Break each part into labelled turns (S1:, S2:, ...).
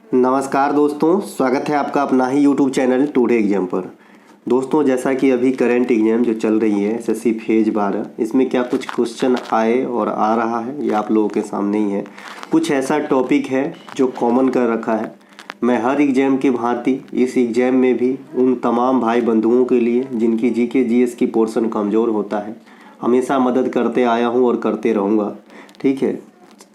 S1: नमस्कार दोस्तों, स्वागत है आपका अपना ही यूट्यूब चैनल टुडे एग्जाम पर। दोस्तों, जैसा कि अभी करंट एग्जाम जो चल रही है एसएससी फेज 12, इसमें क्या कुछ क्वेश्चन आए और आ रहा है ये आप लोगों के सामने ही है। कुछ ऐसा टॉपिक है जो कॉमन कर रखा है। मैं हर एग्जाम की भांति इस एग्जाम में भी उन तमाम भाई बंधुओं के लिए जिनकी जीके जीएस की पोर्शन कमज़ोर होता है, हमेशा मदद करते आया हूँ और करते रहूँगा। ठीक है,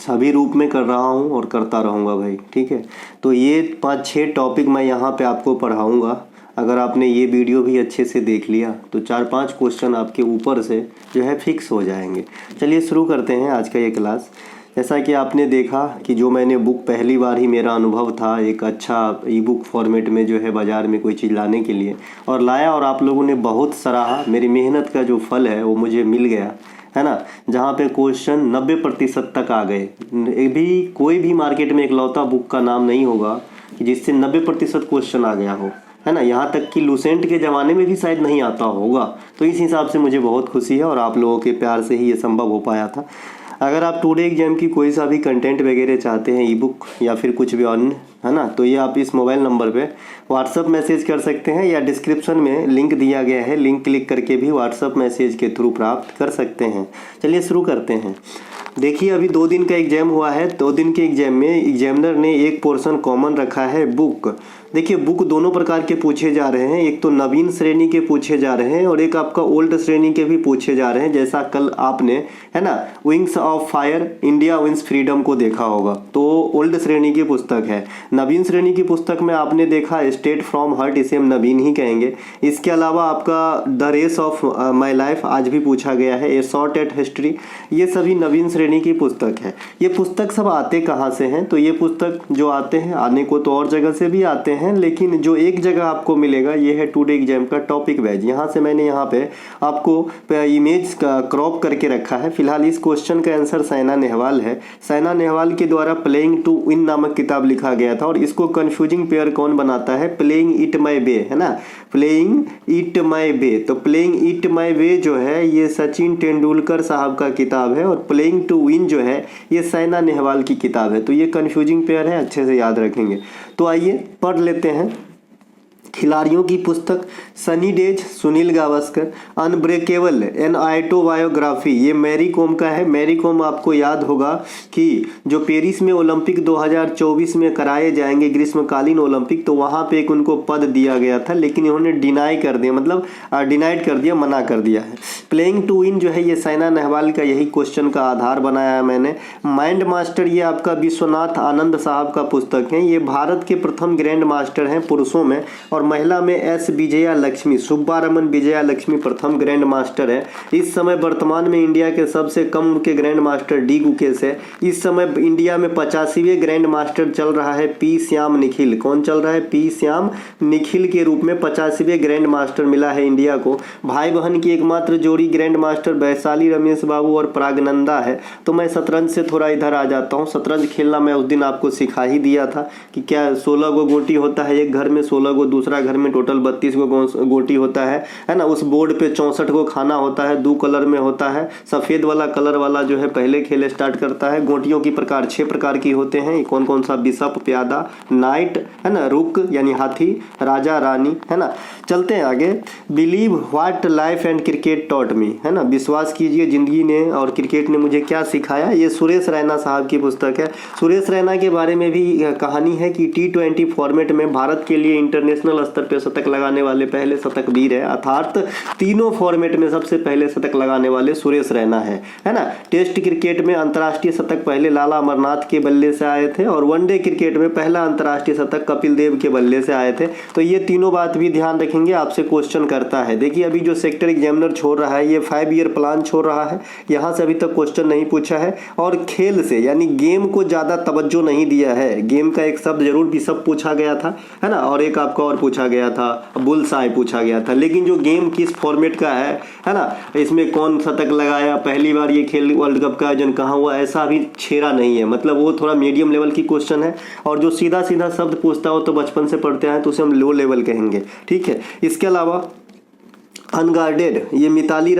S1: सभी रूप में कर रहा हूँ और करता रहूँगा भाई। ठीक है, तो ये 5-6 टॉपिक मैं यहाँ पे आपको पढ़ाऊँगा। अगर आपने ये वीडियो भी अच्छे से देख लिया तो 4-5 क्वेश्चन आपके ऊपर से जो है फिक्स हो जाएंगे। चलिए शुरू करते हैं आज का ये क्लास। जैसा कि आपने देखा कि जो मैंने बुक पहली बार ही मेरा अनुभव था एक अच्छा ई बुक फॉर्मेट में जो है बाज़ार में कोई चीज़ लाने के लिए, और लाया और आप लोगों ने बहुत सराहा। मेरी मेहनत का जो फल है वो मुझे मिल गया है ना। जहाँ पे क्वेश्चन 90% तक आ गए। भी कोई भी मार्केट में इकलौता बुक का नाम नहीं होगा कि जिससे 90% क्वेश्चन आ गया हो, है ना। यहाँ तक कि लूसेंट के ज़माने में भी शायद नहीं आता होगा। तो इस हिसाब से मुझे बहुत खुशी है और आप लोगों के प्यार से ही ये संभव हो पाया था। अगर आप टुडे एग्जाम की कोई सा भी कंटेंट वगैरह चाहते हैं, ई बुक या फिर कुछ भी अन्य, है ना, तो ये आप इस मोबाइल नंबर पे व्हाट्सअप मैसेज कर सकते हैं या डिस्क्रिप्शन में लिंक दिया गया है, लिंक क्लिक करके भी व्हाट्सअप मैसेज के थ्रू प्राप्त कर सकते हैं। चलिए शुरू करते हैं। देखिए, अभी 2 दिन का एग्जाम हुआ है। 2 दिन के एग्जाम में एग्जामिनर ने एक पोर्शन कॉमन रखा है, बुक। देखिए, बुक दोनों प्रकार के पूछे जा रहे हैं। एक तो नवीन श्रेणी के पूछे जा रहे हैं और एक आपका ओल्ड श्रेणी के भी पूछे जा रहे हैं। जैसा कल आपने, है ना, wings of fire India wins freedom को देखा होगा, तो ओल्ड श्रेणी की पुस्तक है। नवीन श्रेणी की पुस्तक में आपने देखा स्टेट फ्रॉम हर्ट, इसे हम नवीन ही कहेंगे। इसके अलावा आपका the race of my life आज भी पूछा गया है, ए शॉर्ट एट हिस्ट्री, ये सभी नवीन श्रेणी की पुस्तक है। ये पुस्तक सब आते कहाँ से हैं? तो ये पुस्तक जो आते हैं, आने को तो और जगह से भी आते हैं, लेकिन जो एक जगह आपको मिलेगा ये है टुडे एग्जाम का टॉपिक वाइज। यहाँ से मैंने यहाँ पे आपको इमेज का क्रॉप करके रखा है। फिलहाल इस क्वेश्चन का आंसर साइना नेहवाल है। साइना नेहवाल के द्वारा प्लेइंग टू विन नामक किताब लिखा गया था और इसको कंफ्यूजिंग पेयर कौन बनाता है? प्लेइंग इट माई वे, है ना, प्लेइंग इट माई वे। तो प्लेइंग इट माई वे जो है ये सचिन तेंदुलकर साहब का किताब है और प्लेइंग टू विन जो है ये साइना नेहवाल की किताब है। तो ये कंफ्यूजिंग पेयर है, अच्छे से याद रखेंगे। तो आइए पढ़ लेते हैं। खिलाड़ियों की पुस्तक, Sunny days, Sunil Gavaskar, unbreakable, an autobiography, ये मैरी कॉम का है। मैरी कॉम आपको याद होगा कि जो पेरिस में ओलंपिक 2024 में कराए जाएंगे ग्रीष्मकालीन ओलंपिक, तो वहाँ पे एक उनको पद दिया गया था, लेकिन इन्होंने डिनाई कर दिया, मतलब डिनाइड कर दिया, मना कर दिया है। प्लेइंग टू विन जो है ये साइना नेहवाल का यही क्वेश्चन का आधार बनाया है मैंने। माइंड मास्टर ये आपका विश्वनाथ आनंद साहब का पुस्तक है। ये भारत के प्रथम ग्रैंड मास्टर हैं पुरुषों में, और महिला में एस विजया लक्ष्मी, सुब्बारमन विजया लक्ष्मी प्रथम ग्रैंड मास्टर है। इस समय वर्तमान में इंडिया के सबसे कम उम्र के ग्रैंड मास्टर डी गुकेश है। इस समय इंडिया में 85वें ग्रैंड मास्टर चल रहा है पी श्याम निखिल। कौन चल रहा है? पी श्याम निखिल के रूप में 85वें ग्रैंड मास्टर मिला है इंडिया को। भाई बहन की एकमात्र जोड़ी ग्रैंड मास्टर वैशाली रमेश बाबू और प्रागनंदा है। तो मैं शतरंज से थोड़ा इधर आ जाता हूँ। शतरंज खेलना मैं उस दिन आपको सिखा ही दिया था कि क्या 16 गो गोटी होता है एक घर में, 16 गो दूसरा घर में, टोटल 32 गो गोटी होता है ना। उस बोर्ड पे 64 गो खाना होता है, 2 कलर में होता है। सफ़ेद वाला कलर वाला जो है पहले खेल स्टार्ट करता है। गोटियों की प्रकार 6 प्रकार की होते हैं। कौन कौन सा? बिशप, प्यादा, नाइट, है ना, रुक यानी हाथी, राजा, रानी, है ना। चलते हैं आगे। Believe what life and cricket taught me, है ना, विश्वास कीजिए जिंदगी ने और क्रिकेट ने मुझे क्या सिखाया। ये सुरेश रैना साहब की पुस्तक है। सुरेश रैना के बारे में भी कहानी है कि T20 फॉर्मेट में भारत के लिए इंटरनेशनल स्तर पे शतक लगाने वाले पहले शतकवीर है, अर्थात तीनों फॉर्मेट में सबसे पहले शतक लगाने वाले सुरेश रैना है ना। टेस्ट क्रिकेट में अंतर्राष्ट्रीय शतक पहले लाला अमरनाथ के बल्ले से आए थे और वनडे क्रिकेट में पहला अंतर्राष्ट्रीय शतक कपिल देव के बल्ले से आए थे। तो ये तीनों बात भी ध्यान रखेंगे, आपसे क्वेश्चन करता है। देखिए, अभी जो सेक्टर एग्जामिनर छोड़ रहा है ये 5 ईयर प्लान छोड़ रहा है, यहाँ से अभी तक क्वेश्चन नहीं पूछा है और खेल से यानी गेम को ज़्यादा तवज्जो नहीं दिया है। गेम का एक शब्द जरूर बिशप पूछा गया था, है ना, और एक आपका और पूछा गया था, बुल्स आई पूछा गया था, लेकिन जो गेम किस फॉर्मेट का है ना, इसमें कौन शतक लगाया, पहली बार ये खेल वर्ल्ड कप का आयोजन कहाँ हुआ, ऐसा अभी छेड़ा नहीं है। मतलब वो थोड़ा मीडियम लेवल की क्वेश्चन है और जो सीधा सीधा शब्द पूछता हो तो बचपन से पढ़ते हैं तो उसे हम लो लेवल कहेंगे। ठीक है, इसके अलावा अनगार्डेड, ये मिताली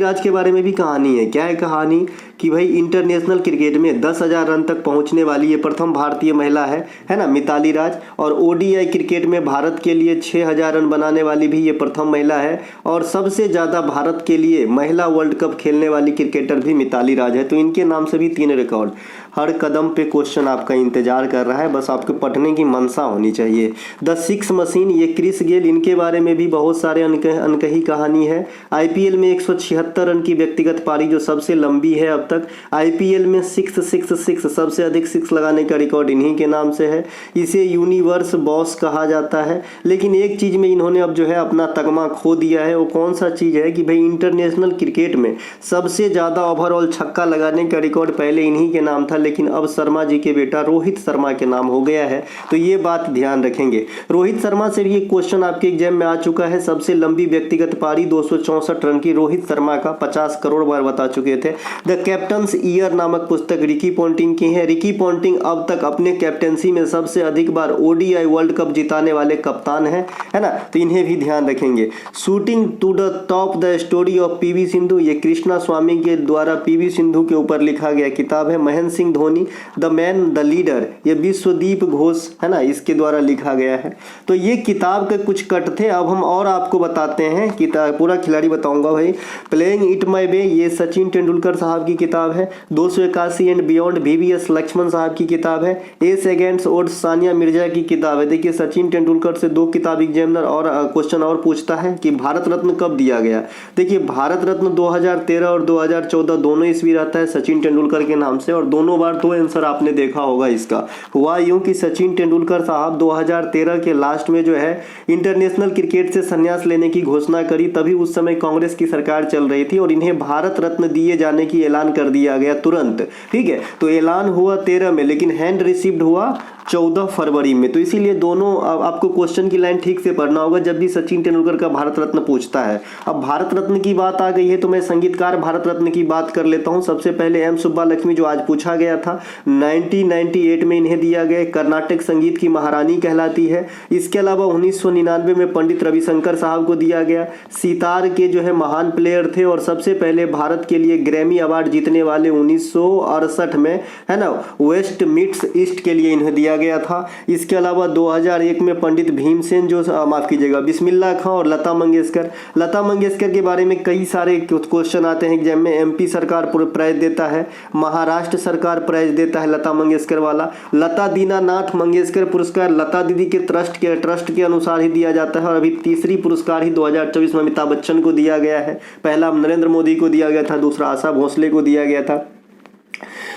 S1: राज के बारे में भी कहानी है। क्या है कहानी कि भाई इंटरनेशनल क्रिकेट में 10,000 रन तक पहुंचने वाली ये प्रथम भारतीय महिला है ना मिताली राज। और ओडीआई क्रिकेट में भारत के लिए 6,000 रन बनाने वाली भी ये प्रथम महिला है। और सबसे ज़्यादा भारत के लिए महिला वर्ल्ड कप खेलने वाली क्रिकेटर भी मिताली राज है। तो इनके नाम से भी 3 रिकॉर्ड। हर कदम पे क्वेश्चन आपका इंतजार कर रहा है, बस आपको पढ़ने की मनसा होनी चाहिए। द सिक्स मशीन, ये क्रिस गेल, इनके बारे में भी बहुत सारे अनकही कहानी है। आईपीएल में 176 रन की व्यक्तिगत पारी जो सबसे लंबी है अब तक। आईपीएल में 666 सबसे अधिक 6 लगाने का रिकॉर्ड इन्हीं के नाम से है। इसे यूनिवर्स बॉस कहा जाता है। लेकिन एक चीज़ में इन्होंने अब जो है अपना तगमा खो दिया है। वो कौन सा चीज़ है कि भाई इंटरनेशनल क्रिकेट में सबसे ज़्यादा ओवरऑल छक्का लगाने का रिकॉर्ड पहले इन्हीं के नाम था, लेकिन अब शर्मा जी के बेटा रोहित शर्मा के नाम हो गया है। तो ये बात ध्यान रखेंगे। रोहित शर्मा से भी एक क्वेश्चन आपके एग्जाम में आ चुका है। सबसे लंबी व्यक्तिगत पारी 264 रन की रोहित शर्मा का 50 करोड़ बार बता चुके थे। द कैप्टन्स ईयर नामक पुस्तक रिकी पॉन्टिंग की है। रिकी पॉन्टिंग अब तक अपने कैप्टनसी में सबसे अधिक बार ओडीआई वर्ल्ड कप जिताने वाले कप्तान है ना। तो इन्हें भी ध्यान रखेंगे। Shooting to the top the story of PV Sindhu, ये कृष्णा स्वामी के द्वारा पीवी सिंधु के ऊपर लिखा गया किताब है। Mahendra Singh Dhoni the man the leader, ये विश्वदीप घोष है ना, इसके द्वारा लिखा गया है। तो ये किताब के कुछ कट थे। अब हम और आपको बताते हैं किताब, पूरा खिलाड़ी बताऊंगा भाई। प्लेइंग इट माई वे, ये सचिन तेंदुलकर साहब की किताब है। 281 एंड बियॉन्ड वीवीएस लक्ष्मण साहब की किताब है। S against odds Sania Mirza की किताब है। देखिए सचिन तेंदुलकर से 2 किताब एग्जामिनर और क्वेश्चन और पूछता है कि भारत रत्न कब दिया गया। देखिए भारत रत्न 2013 और 2014 दोनों ईस्वी रहता है सचिन तेंदुलकर के नाम से। और दोनों बार 2 आंसर आपने देखा होगा इसका। हुआ यूं कि सचिन तेंदुलकर साहब 2013 के लास्ट में जो है इंटरनेशनल क्रिकेट से संन्यास लेने की घोषणा करी। तभी उस समय कांग्रेस की सरकार चल रही थी और इन्हें भारत रत्न दिए जाने की ऐलान कर दिया गया तुरंत। ठीक है, तो ऐलान हुआ 13 में, लेकिन हैंड रिसीव्ड हुआ 14 फरवरी में। तो इसीलिए दोनों आपको क्वेश्चन की लाइन ठीक से पढ़ना होगा जब भी सचिन तेंदुलकर का भारत रत्न पूछता है। अब भारत रत्न की बात आ गई है तो मैं संगीतकार भारत रत्न की बात कर लेता हूं। सबसे पहले एम सुब्बालक्ष्मी, जो आज पूछा गया था, 1998 में इन्हें दिया गया। कर्नाटक संगीत की महारानी कहलाती है। इसके अलावा 1999 में पंडित रविशंकर साहब को दिया गया। सितार के जो है महान प्लेयर थे और सबसे पहले भारत के लिए ग्रैमी अवार्ड जीतने वाले 1968 में है ना, वेस्ट मीट्स ईस्ट के लिए इन्हें दिया गया था। इसके अलावा 2001 में पंडित भीमसेन, जो माफ कीजिएगा बिस्मिल्लाह खां और लता मंगेशकर के बारे में कई सारे क्वेश्चन आते हैं एग्जाम में। एमपी सरकार प्राइज देता है, महाराष्ट्र सरकार प्राइज देता है लता मंगेशकर वाला। लता दीनानाथ मंगेशकर पुरस्कार लता दीदी के ट्रस्ट के अनुसार ही दिया जाता है। और अभी तीसरी पुरस्कार ही 2024 में अमिताभ बच्चन को दिया गया है। पहला नरेंद्र मोदी को दिया गया था, दूसरा आशा भोसले को दिया गया था।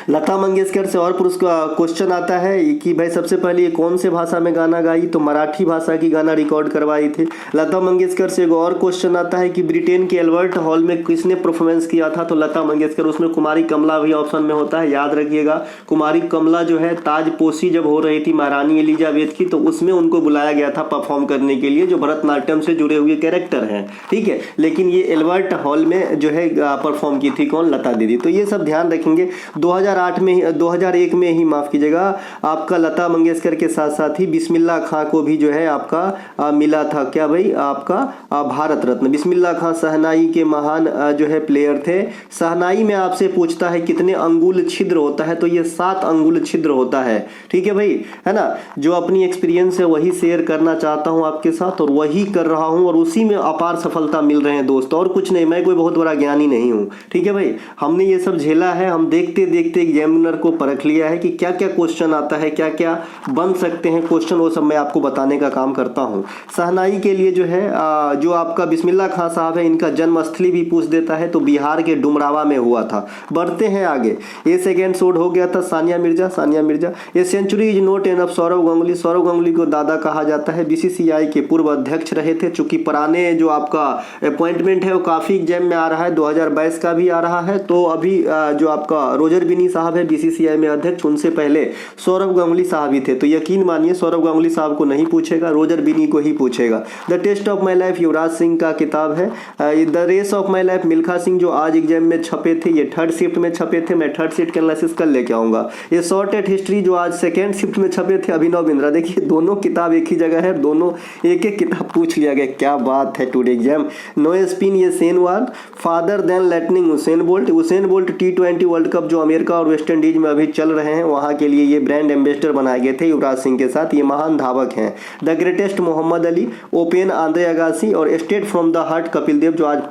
S1: लता मंगेशकर से और पुरस्कार क्वेश्चन आता है कि भाई सबसे पहले ये कौन से भाषा में गाना गाई, तो मराठी भाषा की गाना रिकॉर्ड करवाई थी। लता मंगेशकर से एक और क्वेश्चन आता है कि ब्रिटेन के एल्बर्ट हॉल में किसने परफॉर्मेंस किया था, तो लता मंगेशकर। उसमें कुमारी कमला भी ऑप्शन में होता है, याद रखिएगा। कुमारी कमला जो है ताजपोशी जब हो रही थी महारानी एलिजाबेथ की, तो उसमें उनको बुलाया गया था परफॉर्म करने के लिए, जो भरतनाट्यम से जुड़े हुए कैरेक्टर हैं। ठीक है, लेकिन ये एल्बर्ट हॉल में जो है परफॉर्म की थी कौन, लता दीदी। तो ये सब ध्यान रखेंगे। 2001 में ही माफ कीजिएगा आपका लता मंगेशकर के साथ साथ ही बिस्मिल्लाह खां को भी जो है आपका मिला था क्या भाई, आपका भारत रत्न। बिस्मिल्लाह खां शहनाई के महान जो है प्लेयर थे। शहनाई में आपसे पूछता है कितने अंगुल छिद्र होता है, तो ये 7 अंगुल छिद्र होता है। ठीक है भाई, है ना। जो अपनी एक्सपीरियंस है वही शेयर करना चाहता हूं आपके साथ और वही कर रहा हूं और उसी में अपार सफलता मिल रहे हैं दोस्तों, और कुछ नहीं। मैं कोई बहुत बड़ा ज्ञानी नहीं हूं। ठीक है भाई, हमने ये सब झेला है। हम देखते देखते एग्जामिनर को परख लिया है कि क्या क्या क्वेश्चन आता है, क्या क्या बन सकते हैं क्वेश्चन, वो सब मैं आपको बताने का काम करता हूं। शहनाई के लिए जो है जो आपका बिस्मिल्लाह खां साहब है, इनका जन्मस्थली भी पूछ देता है, तो बिहार के डुमरावा में हुआ था। बढ़ते हैं आगे। ये सेकेंड शोड हो गया था सानिया मिर्जा। ये century is not enough Sourav Ganguly को दादा कहा जाता है। बीसीसीआई के पूर्व अध्यक्ष रहे थे। चूंकि पुराने जो आपका अपॉइंटमेंट है वो काफी एग्जाम में आ रहा है, 2022 का भी आ रहा है, तो अभी जो आपका रोजर बिनी साहब है बीसीसीआई में अध्यक्ष, उनसे पहले सौरव गांगुली साहब ही थे। तो यकीन मानिए सौरव गांगुली साहब को नहीं पूछेगा, रोजर बिनी को ही पूछेगा। The test of my life Yuvraj Singh का किताब है। The race of my life Milkha Singh, जो आज एग्जाम में छपे थे, ये थर्ड शिफ्ट में छपे थे। मैं थर्ड शिफ्ट का एनालिसिस कल लेके आऊंगा। ये शॉर्टेड हिस्ट्री जो आज सेकेंड शिफ्ट में छपे थे, अभिनव बिंद्रा। देखिए दोनों किताब एक ही जगह है, दोनों एक एक किताब पूछ लिया गया। क्या बात है टुडे एग्जाम। नो स्पिन, ये Shane Warne faster than lightning Usain Bolt. Usain Bolt T20 world cup जो अमेरिका और वेस्ट इंडीज में अभी चल रहे हैं, वहां के लिए ये ब्रांड एम्बेसडर बनाए गए थे युवराज सिंह के साथ। ये महान धावक हैं। The greatest Muhammad Ali, open Andre Agassi और straight from the heart Kapil Dev, जो आज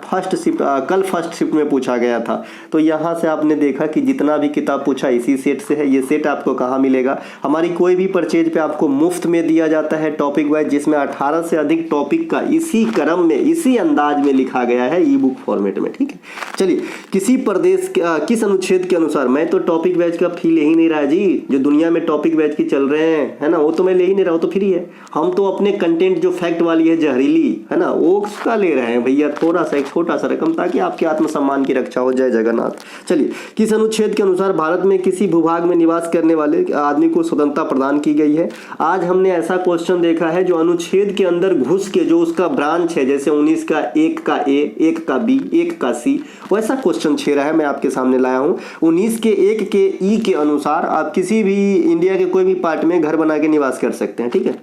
S1: कल फर्स्ट शिफ्ट में पूछा गया था। तो यहाँ से आपने देखा कि जितना भी किताब पूछा इसी सेट से है। ये सेट आपको कहाँ मिलेगा? हमारी कोई भी परचेज पे आपको मुफ्त में दिया जाता है टॉपिक वाइज, जिसमें 18 से अधिक टॉपिक का इसी क्रम में इसी अंदाज में लिखा गया है ई बुक फॉर्मेट में। ठीक है, चलिए किसी प्रदेश किस अनुच्छेद के अनुसार, मैं तो टॉपिक वाइज का फी ले ही नहीं रहा जी। जो दुनिया में टॉपिक वाइज की चल रहे हैं है ना, वो तो मैं ले ही नहीं रहा, वो तो फ्री है। हम तो अपने कंटेंट जो फैक्ट वाली है जहरीली है ना, वो उसका ले रहे हैं भैया, थोड़ा सा एक छोटा सा रकम, ताकि आपके आत्मसम्मान की रक्षा हो जाए। जगन्नाथ। चलिए किस अनुच्छेद के अनुसार भारत में किसी भूभाग में निवास करने वाले आदमी को स्वतंत्रता प्रदान की गई है? आज हमने ऐसा क्वेश्चन देखा है जो अनुच्छेद के अंदर घुस के जो उसका ब्रांच है, जैसे 19 का 1 का ए, 1 का बी, 1 का सी, वैसा क्वेश्चन 6 रहा है, मैं आपके सामने लाया हूं। 19 के 1 के ई के अनुसार आप किसी भी इंडिया के कोई भी पार्ट में घर बना के निवास कर सकते हैं। ठीक है,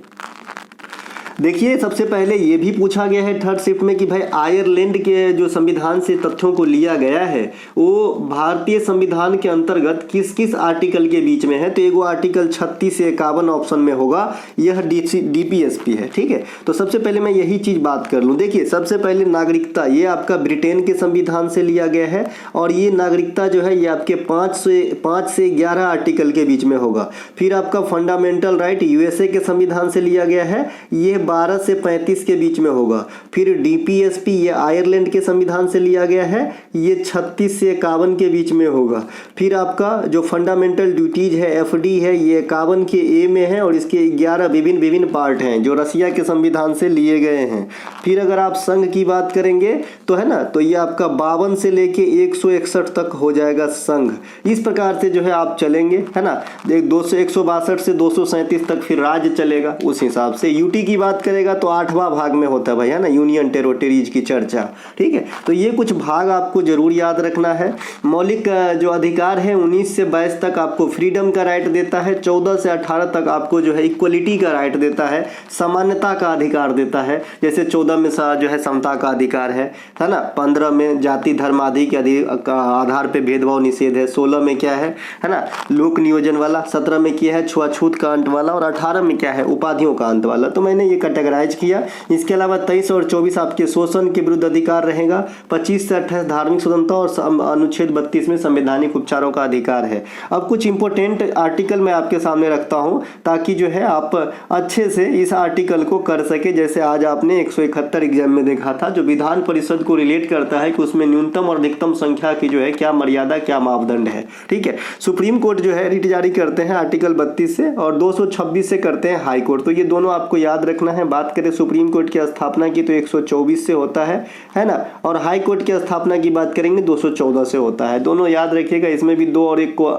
S1: देखिए सबसे पहले ये भी पूछा गया है थर्ड शिफ्ट में कि भाई आयरलैंड के जो संविधान से तथ्यों को लिया गया है वो भारतीय संविधान के अंतर्गत किस किस आर्टिकल के बीच में है? तो एगो आर्टिकल 36 से 51 ऑप्शन में होगा, यह डीपीएसपी है। ठीक है, तो सबसे पहले मैं यही चीज बात कर लूं। देखिए सबसे पहले नागरिकता, ये आपका ब्रिटेन के संविधान से लिया गया है, और ये नागरिकता जो है ये आपके 5 से 11 आर्टिकल के बीच में होगा। फिर आपका फंडामेंटल राइट यूएसए के संविधान से लिया गया है, ये 12 से 35 के बीच में होगा। फिर डीपीएसपी ये आयरलैंड के संविधान से लिया गया है, ये 36 से 51 के बीच में होगा। फिर आपका जो फंडामेंटल ड्यूटीज है एफडी है, ये 51 के ए में है, और इसके 11 विभिन्न पार्ट हैं जो रसिया के संविधान से लिए गए हैं। फिर अगर आप संघ की बात करेंगे तो है ना, तो ये आपका 52 से लेके 161 तक हो जाएगा संघ। इस प्रकार से जो है आप चलेंगे है ना, 162 से 237 तक फिर राज्य चलेगा। उस हिसाब से यूटी की बात करेगा तो 8वां भाग में होता है भाई, है ना, यूनियन टेरिटरीज की चर्चा। ठीक है, तो ये कुछ भाग आपको जरूर याद रखना है। मौलिक जो अधिकार है 19 से 22 तक आपको फ्रीडम का राइट देता है, 14 से 18 तक आपको जो है इक्वलिटी का राइट देता है, समानता का अधिकार देता है। जैसे 14 में जो है समता का अधिकार है ना, 15 में जाति धर्म आदि के आधार पे भेदभाव निषेध है, 16 में क्या है ना, लोक नियोजन वाला, 17 में क्या है, छुआछूत का अंत वाला, और 18 में क्या है, उपाधियों का अंत वाला। तो मैंने ये कैटेगराइज किया। इसके अलावा 23 और 24 आपके शोषण के विरुद्ध अधिकार रहेगा, 25 से 28 धार्मिक स्वतंत्रता, और अनुच्छेद 32 में संवैधानिक उपचारों का अधिकार है। अब कुछ इंपोर्टेंट आर्टिकल मैं आपके सामने रखता हूं ताकि जो है आप अच्छे से इस आर्टिकल को कर सके। जैसे आज आपने 171 एग्जाम में देखा था, जो विधान परिषद को रिलेट करता है कि उसमें न्यूनतम और अधिकतम संख्या की जो है क्या मर्यादा, क्या मापदंड है। ठीक है, सुप्रीम कोर्ट जो है रिट जारी करते हैं आर्टिकल 32 से, और 226 से करते हैं हाई कोर्ट। तो ये दोनों आपको याद रखना है। बात करें सुप्रीम कोर्ट की स्थापना की तो 124 से होता है ना, और हाई कोर्ट की स्थापना की बात करेंगे 214 से होता है। दोनों याद रखिएगा, इसमें भी 2 और 1 को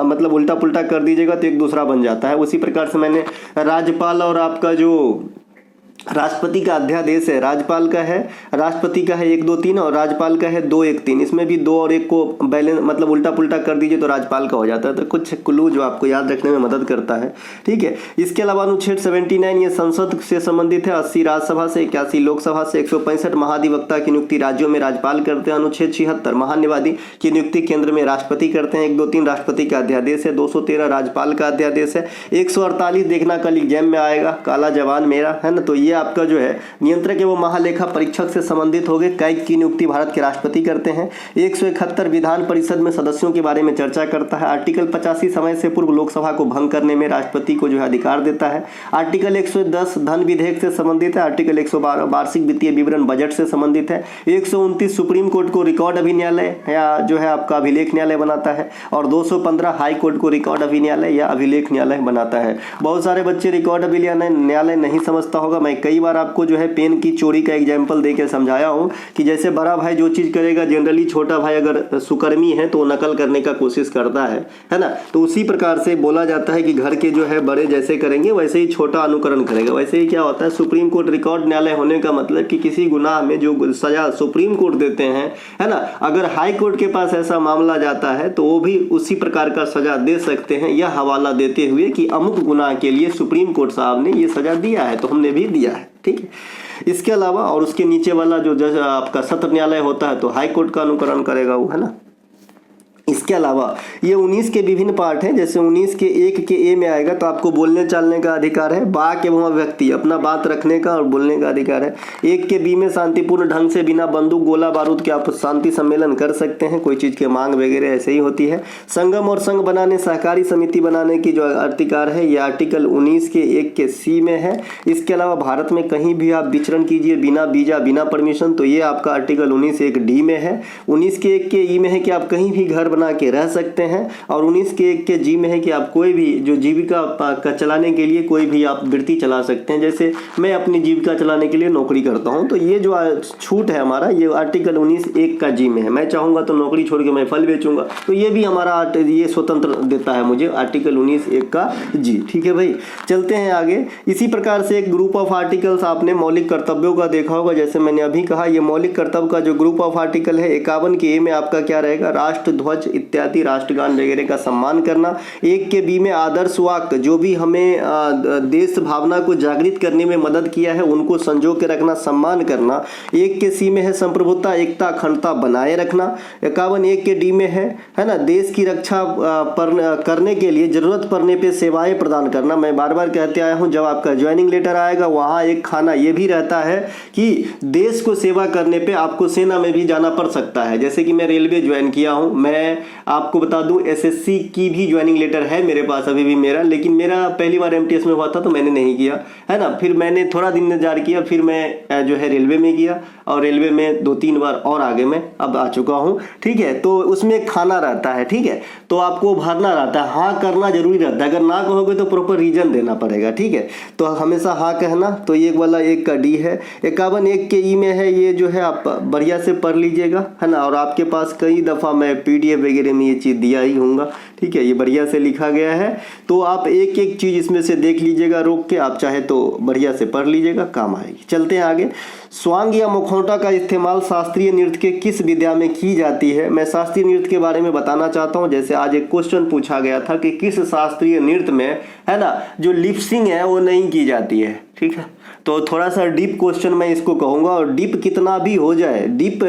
S1: मतलब उल्टा पुल्टा कर दीजिएगा तो एक दूसरा बन जाता है। उसी प्रकार से मैंने राज्यपाल और आपका जो राष्ट्रपति का अध्यादेश है, राज्यपाल का है, राष्ट्रपति का है 1 2 3 और राज्यपाल का है 2 1 3। इसमें भी 2 और 1 को बैलेंस मतलब उल्टा पुल्टा कर दीजिए तो राज्यपाल का हो जाता है। तो कुछ क्लू जो आपको याद रखने में मदद करता है। ठीक है, इसके अलावा अनुच्छेद 79 ये संसद से संबंधित है, 80 राज्यसभा से, 81 लोकसभा से, 165 महाधिवक्ता की नियुक्ति राज्यों में राज्यपाल करते हैं। अनुच्छेद 76 महान्यायवादी की नियुक्ति केंद्र में राष्ट्रपति करते हैं। 1 2 3 राष्ट्रपति का अध्यादेश है, 213 राज्यपाल का अध्यादेश है, 148 देखना कल एग्जाम में आएगा, काला जवान मेरा, है ना। तो ये आपका जो है नियंत्रक एवं महालेखा परीक्षक से संबंधित हो गए। कैग की नियुक्ति भारत के राष्ट्रपति करते हैं। 171 विधान परिषद में सदस्यों के बारे में चर्चा करता है। आर्टिकल 85 समय से पूर्व लोकसभा को भंग करने में राष्ट्रपति को जो है अधिकार देता है। आर्टिकल 110 धन विधेयक से संबंधित है। आर्टिकल 112 वार्षिक वित्तीय विवरण बजट से संबंधित है। 129 सुप्रीम कोर्ट को रिकॉर्ड अभिन्यायालय या जो है आपका अभिलेख न्यायालय बनाता है, और 215 हाई कोर्ट को रिकॉर्ड अभिन्यायालय या अभिलेख न्यायालय बनाता है। बहुत सारे बच्चे रिकॉर्ड अभिन्यायालय नहीं समझता होगा, मैं कई बार आपको जो है पेन की चोरी का एग्जाम्पल दे के समझाया हूँ कि जैसे बड़ा भाई जो चीज़ करेगा, जनरली छोटा भाई अगर सुकर्मी है तो वो नकल करने का कोशिश करता है ना। तो उसी प्रकार से बोला जाता है कि घर के जो है बड़े जैसे करेंगे वैसे ही छोटा अनुकरण करेगा। वैसे ही क्या होता है, सुप्रीम कोर्ट रिकॉर्ड न्यायालय होने का मतलब कि किसी गुनाह में जो सजा सुप्रीम कोर्ट देते हैं, है ना, अगर हाई कोर्ट के पास ऐसा मामला जाता है तो वो भी उसी प्रकार का सजा दे सकते हैं, यह हवाला देते हुए कि अमुक गुनाह के लिए सुप्रीम कोर्ट साहब ने ये सजा दिया है तो हमने भी दिया है। ठीक है, इसके अलावा और उसके नीचे वाला जो जज आपका सत्र न्यायालय होता है तो हाई कोर्ट का अनुकरण करेगा वो, है ना। इसके अलावा ये 19 के विभिन्न पार्ट हैं। जैसे 19 के 1 के ए में आएगा तो आपको बोलने चालने का अधिकार है, वाक एवं व्यक्ति अपना बात रखने का और बोलने का अधिकार है। 1 के बी में शांतिपूर्ण ढंग से बिना बंदूक गोला बारूद के आप शांति सम्मेलन कर सकते हैं, कोई चीज़ के मांग वगैरह ऐसे ही होती है। संगम और संघ बनाने, सहकारी समिति बनाने की जो अधिकार है ये आर्टिकल 19 के 1 के सी में है। इसके अलावा भारत में कहीं भी आप विचरण कीजिए बिना वीजा बिना परमिशन, तो ये आपका आर्टिकल 19 1 डी में है। 19 के 1 के ई में है कि आप कहीं भी घर बना के रह सकते हैं, और 19 के 1 के जी में है कि आप कोई भी जो जीविका का चलाने के लिए कोई भी आप वृत्ति चला सकते हैं। जैसे मैं अपनी जीविका चलाने के लिए नौकरी करता हूं, तो ये जो छूट है हमारा ये आर्टिकल 19 1 का जी में है। मैं चाहूंगा तो नौकरी छोड़ के मैं फल बेचूंगा, तो ये भी हमारा ये स्वतंत्र देता है मुझे आर्टिकल 19 1 का जी। ठीक है भाई, चलते हैं आगे। इसी प्रकार से एक ग्रुप ऑफ आर्टिकल्स आपने मौलिक कर्तव्यों का देखा होगा। जैसे मैंने अभी कहा ये मौलिक कर्तव्य का जो ग्रुप ऑफ आर्टिकल है 51 के ए में आपका क्या रहेगा, राष्ट्र ध्वज इत्यादि राष्ट्रगान वगैरह का सम्मान करना। 1 के बी में आदर्श वाक्य जो भी हमें देश भावना को जागृत करने में मदद किया है उनको संजो के रखना, सम्मान करना। 1 के सी में है संप्रभुता एकता अखंडता बनाए रखना। 51 1 के डी में है ना, देश की रक्षा करने के लिए जरूरत पड़ने पे सेवाएं प्रदान करना। मैं बार बार कहते आया हूं, जब आपका ज्वाइनिंग लेटर आएगा वहां एक खाना ये भी रहता है कि देश को सेवा करने पे आपको सेना में भी जाना पड़ सकता है। जैसे कि मैं रेलवे ज्वाइन किया हूं, मैं आपको बता दूं एसएससी की भी ज्वाइनिंग लेटर है मेरे पास अभी भी मेरा, लेकिन मेरा पहली बार एमटीएस में हुआ था तो मैंने नहीं किया, है ना। फिर मैंने थोड़ा दिन इंतजार किया, फिर मैं जो है रेलवे में किया, और रेलवे में 2-3 बार और आगे मैं अब आ चुका हूं। ठीक है, तो उसमें खाना रहता है, ठीक है, तो आपको भरना रहता है, हाँ करना जरूरी रहता है। अगर ना कहोगे तो प्रॉपर रीजन देना पड़ेगा। ठीक है, तो हमेशा हाँ कहना। तो ये वाला 1 का डी है। 51 1 के ई में है, ये जो है आप बढ़िया से पढ़ लीजिएगा, है ना। और आपके पास कई दफ़ा मैं पीडीएफ वगैरह में ये चीज़ दिया ही हूँगा। ठीक है, ये बढ़िया से लिखा गया है, तो आप एक एक चीज़ इसमें से देख लीजिएगा रोक के, आप चाहे तो बढ़िया से पढ़ लीजिएगा, काम आएगी। चलते हैं आगे। स्वांग या मुखौटा का इस्तेमाल शास्त्रीय नृत्य के किस विद्या में की जाती है। मैं शास्त्रीय नृत्य के बारे में बताना चाहता हूँ। जैसे आज एक क्वेश्चन पूछा गया था कि किस शास्त्रीय नृत्य में, है ना, जो लिपसिंग है वो नहीं की जाती है। ठीक है, तो थोड़ा सा डीप क्वेश्चन मैं इसको कहूँगा, और डीप कितना भी हो जाए, डीप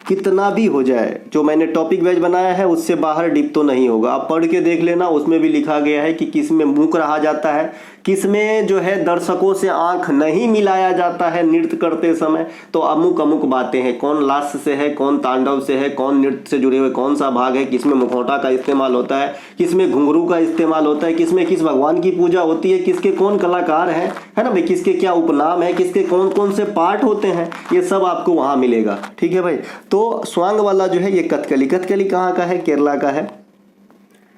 S1: कितना भी हो जाए, जो मैंने टॉपिक वाइज बनाया है उससे बाहर डीप तो नहीं होगा। आप पढ़ के देख लेना, उसमें भी लिखा गया है कि किस में मुंह रहा जाता है, किस में जो है दर्शकों से आंख नहीं मिलाया जाता है नृत्य करते समय। तो अमुक अमुक बातें हैं, कौन लास्य से है, कौन तांडव से है, कौन नृत्य से जुड़े हुए कौन सा भाग है, किसमें मुखौटा का इस्तेमाल होता है, किसमें घुंघरू का इस्तेमाल होता है, किसमें किस भगवान की पूजा होती है, किसके कौन कलाकार हैं, है ना भाई, किसके क्या उपनाम है, किसके कौन कौन से पार्ट होते हैं, ये सब आपको वहाँ मिलेगा। ठीक है भाई, तो स्वांग वाला जो है ये कथकली, कथकली कहाँ का है, केरला का है।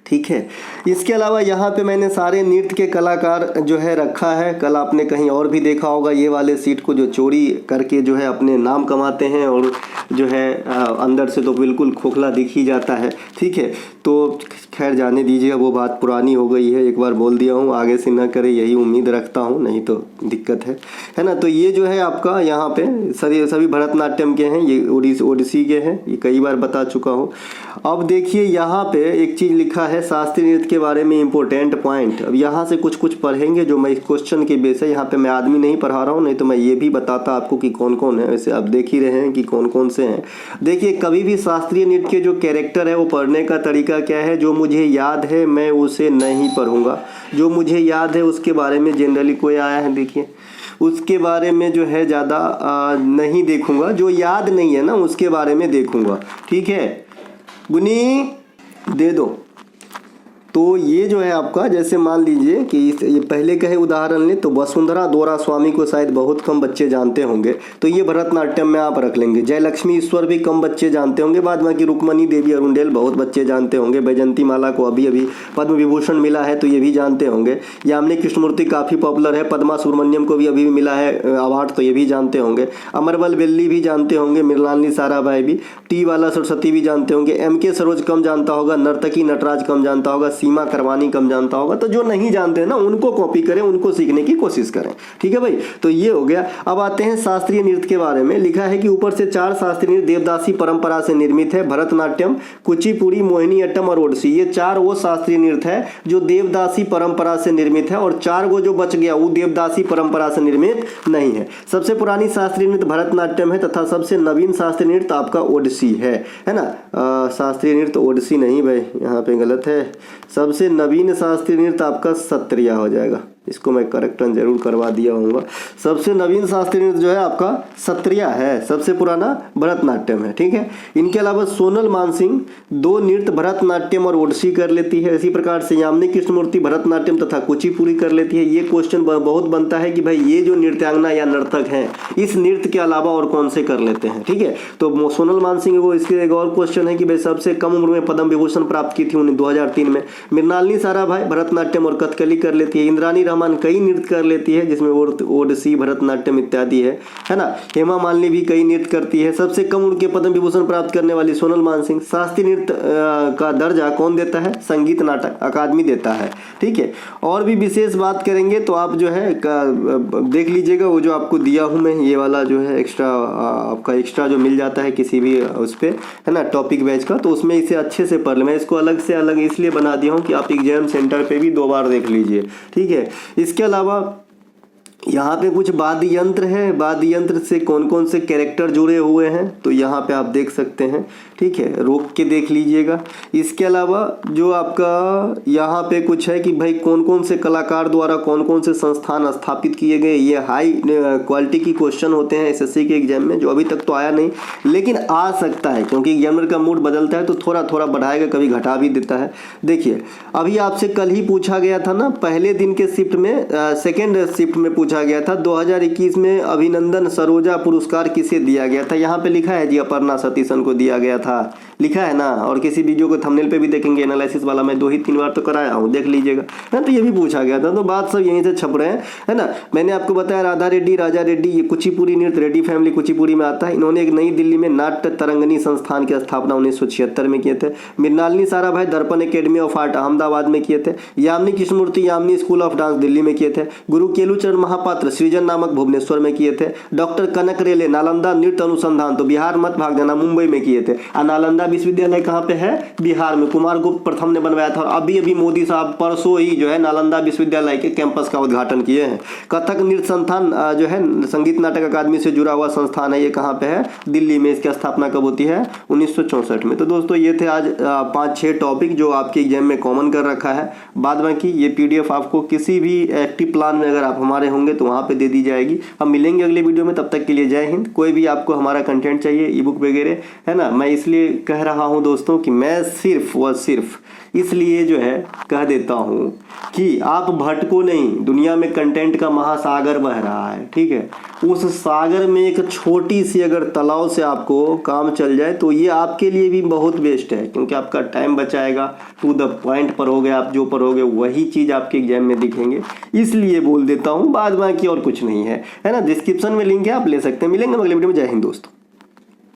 S1: ठीक है, इसके अलावा यहाँ पे मैंने सारे नृत्य के कलाकार जो है रखा है। कल आपने कहीं और भी देखा होगा ये वाले सीट को, जो चोरी करके जो है अपने नाम कमाते हैं, और जो है अंदर से तो बिल्कुल खोखला दिख ही जाता है। ठीक है, तो खैर जाने दीजिए, वो बात पुरानी हो गई है, एक बार बोल दिया हूँ, आगे से ना करे यही उम्मीद रखता हूँ, नहीं तो दिक्कत है ना। तो ये जो है आपका यहाँ पे सभी भरतनाट्यम के हैं, ये ओडिसी के हैं, ये कई बार बता चुका हूँ। अब देखिए यहाँ पे एक चीज़ लिखा है शास्त्रीय नृत्य के बारे में इम्पोर्टेंट पॉइंट। अब यहाँ से कुछ पढ़ेंगे जो मैं इस क्वेश्चन के बेस है, यहाँ पे मैं आदमी नहीं पढ़ा रहा हूँ, नहीं तो मैं ये भी बताता आपको कि कौन कौन है। वैसे आप देख ही रहे हैं कि कौन कौन से हैं। देखिए, कभी भी शास्त्रीय नृत्य के जो कैरेक्टर है वो पढ़ने का तरीका क्या है, जो मुझे याद है मैं उसे नहीं पढ़ूंगा, जो मुझे याद है उसके बारे में जनरली कोई आया है देखिए उसके बारे में जो है ज़्यादा नहीं देखूंगा, जो याद नहीं है ना उसके बारे में देखूंगा। ठीक है, गुनी दे दो। तो ये जो है आपका, जैसे मान लीजिए कि ये पहले कहे उदाहरण लें तो वसुंधरा दोरा स्वामी को शायद बहुत कम बच्चे जानते होंगे, तो ये भरतनाट्यम में आप रख लेंगे। जयलक्ष्मी ईश्वर भी कम बच्चे जानते होंगे, बाद बाकी रुक्मणी देवी अरुंडेल बहुत बच्चे जानते होंगे। बैजंती माला को अभी अभी पद्म विभूषण मिला है तो ये भी जानते होंगे। यामिनी कृष्णमूर्ति काफ़ी पॉपुलर है, पद्मा सुब्रमण्यम को भी अभी मिला है अवार्ड, तो ये भी जानते होंगे। अमरबल वेल्ली भी जानते होंगे, मृणालिनी साराभाई भी, टी वाला सरस्वती भी जानते होंगे। एम.के. सरोज कम जानता होगा, नर्तकी नटराज कम जानता होगा, सीमा करवानी कम जानता होगा। तो जो नहीं जानते हैं ना, उनको कॉपी करें, उनको सीखने की कोशिश करें। ठीक है भाई, तो ये हो गया। अब आते हैं शास्त्रीय नृत्य के बारे में। लिखा है कि ऊपर से 4 शास्त्रीय नृत्य देवदासी परंपरा से निर्मित है। भरतनाट्यम, कुचिपुड़ी, मोहिनीअट्टम और ओडिसी, ये 4 वो शास्त्रीय नृत्य है जो देवदासी परंपरा से निर्मित है, और 4 को जो बच गया वो देवदासी परंपरा से निर्मित नहीं है। सबसे पुरानी शास्त्रीय नृत्य भरतनाट्यम है तथा सबसे नवीन शास्त्रीय नृत्य आपका ओडिसी है ना। शास्त्रीय नृत्य ओडिसी नहीं भाई, यहाँ पे गलत है। सबसे नवीन शास्त्रीय नृत्य आपका सत्रिया हो जाएगा, इसको मैं करेक्शन जरूर करवा दिया हूँगा। सबसे नवीन शास्त्रीय नृत्य जो है आपका सत्रिया है, सबसे पुराना भरतनाट्यम है। ठीक है, इनके अलावा सोनल मानसिंह 2 नृत्य भरतनाट्यम और ओडिसी कर लेती है। इसी प्रकार से यामिनी कृष्णमूर्ति भरतनाट्यम तथा कुचिपुड़ी कर लेती है। ये क्वेश्चन बहुत बनता है कि भाई ये जो नृत्यांगना या नर्तक हैं इस नृत्य के अलावा और कौन से कर लेते हैं। ठीक है, तो सोनल मानसिंह को, इसके एक और क्वेश्चन है कि भाई सबसे कम उम्र में पद्म विभूषण प्राप्त की थी, उन्हें 2003 में। मृणालिनी साराभाई भरतनाट्यम और कथकली कर लेती है। इंद्रानी रहमान कई नृत्य कर लेती है, जिसमें ओडिसी, भरतनाट्यम इत्यादि है ना। हेमा मालिनी भी कई नृत्य करती है। सबसे कम उम्र के पद्म विभूषण प्राप्त करने वाली सोनल मानसिंह। शास्त्रीय नृत्य का दर्जा कौन देता है? संगीत नाटक अकादमी देता है। ठीक है, और भी विशेष बात करेंगे तो आप जो है देख लीजिएगा, वो जो आपको दिया हूँ मैं, ये वाला जो है एक्स्ट्रा, आपका एक्स्ट्रा जो मिल जाता है किसी भी उस पर, है ना, टॉपिक बैच का, तो उसमें इसे अच्छे से पढ़ लें। मैं इसको अलग से अलग इसलिए बना दिया हूँ कि आप एग्जाम सेंटर पे भी 2 बार देख लीजिए। ठीक है, इसके अलावा यहाँ पे कुछ वाद्य यंत्र है। वाद्य यंत्र से कौन कौन से कैरेक्टर जुड़े हुए हैं तो यहाँ पे आप देख सकते हैं। ठीक है, रोक के देख लीजिएगा। इसके अलावा जो आपका यहाँ पे कुछ है कि भाई कौन कौन से कलाकार द्वारा कौन कौन से संस्थान स्थापित किए गए। ये हाई क्वालिटी की क्वेश्चन होते हैं एसएससी के एग्जाम में, जो अभी तक तो आया नहीं लेकिन आ सकता है, क्योंकि एग्जामिनर का मूड बदलता है तो थोड़ा थोड़ा बढ़ाएगा, कभी घटा भी देता है। देखिए, अभी आपसे कल ही पूछा गया था ना, पहले दिन के शिफ्ट में, सेकेंड शिफ्ट में पूछा गया था 2021 में अभिनंदन सरोजा पुरस्कार किसे दिया गया था। यहाँ पे लिखा है जी अपर्णा सतीशन को दिया गया था, लिखा है ना। और किसी वीडियो को थंबनेल पे भी देखेंगे, एनालिसिस वाला मैं 2-3 बार तो कराया हूँ, देख लीजिएगा ना। तो ये भी पूछा गया था, तो बात सब यहीं से छप रहे हैं, है ना। मैंने आपको बताया राधा रेड्डी, राजा रेड्डी, ये कुचिपुड़ी नृत्य रेड्डी फैमिली कुचिपुड़ी में आता है। इन्होंने एक नई दिल्ली में नाट्य तरंगनी संस्थान की स्थापना 1976 में किए थे। मृणालिनी साराभाई दर्पण एकेडमी ऑफ आर्ट अहमदाबाद में किए थे। Yamini Krishnamurthy Yamini school of dance Delhi में किए थे। गुरु केलुचरण महापात्र सृजन नामक भुवनेश्वर में किए थे। डॉक्टर कनक रेले नालंदा नृत्य अनुसंधान, तो बिहार मत भाग जाना, मुंबई में किए थे। नालंदा विश्वविद्यालय कहाँ पे है? बिहार में। कुमार गुप्त प्रथम ने बनवाया था। अभी अभी मोदी साहब परसों ही जो है नालंदा विश्वविद्यालय के कैंपस का उद्घाटन किए हैं। कथक नृत्य संस्थान जो है संगीत नाटक अकादमी से जुड़ा हुआ संस्थान है, ये कहाँ पे है? दिल्ली में। इसकी स्थापना कब होती है? 1964 में। तो दोस्तों ये थे आज 5-6 टॉपिक जो आपके एग्जाम में कॉमन कर रखा है। बाद बाकी ये PDF आपको किसी भी एक्टिव प्लान में अगर आप हमारे होंगे तो वहाँ पे दे दी जाएगी। हम मिलेंगे अगले वीडियो में, तब तक के लिए जय हिंद। कोई भी आपको हमारा कंटेंट चाहिए, ई बुक वगैरह, है ना, मैं इसलिए कह रहा हूँ दोस्तों कि मैं सिर्फ व सिर्फ इसलिए जो है कह देता हूँ कि आप भटको नहीं, दुनिया में कंटेंट का महासागर बह रहा है। ठीक है, उस सागर में एक छोटी सी अगर तालाब से आपको काम चल जाए तो ये आपके लिए भी बहुत बेस्ट है, क्योंकि आपका टाइम बचाएगा। टू द पॉइंट पर हो गए, आप जो पढ़ोगे वही चीज़ आपके एग्जाम में दिखेंगे, इसलिए बोल देता हूँ। बाद बाकी और कुछ नहीं है, है ना। डिस्क्रिप्शन में लिंक है, आप ले सकते हैं। मिलेंगे अगले वीडियो में। जय हिंद दोस्तों।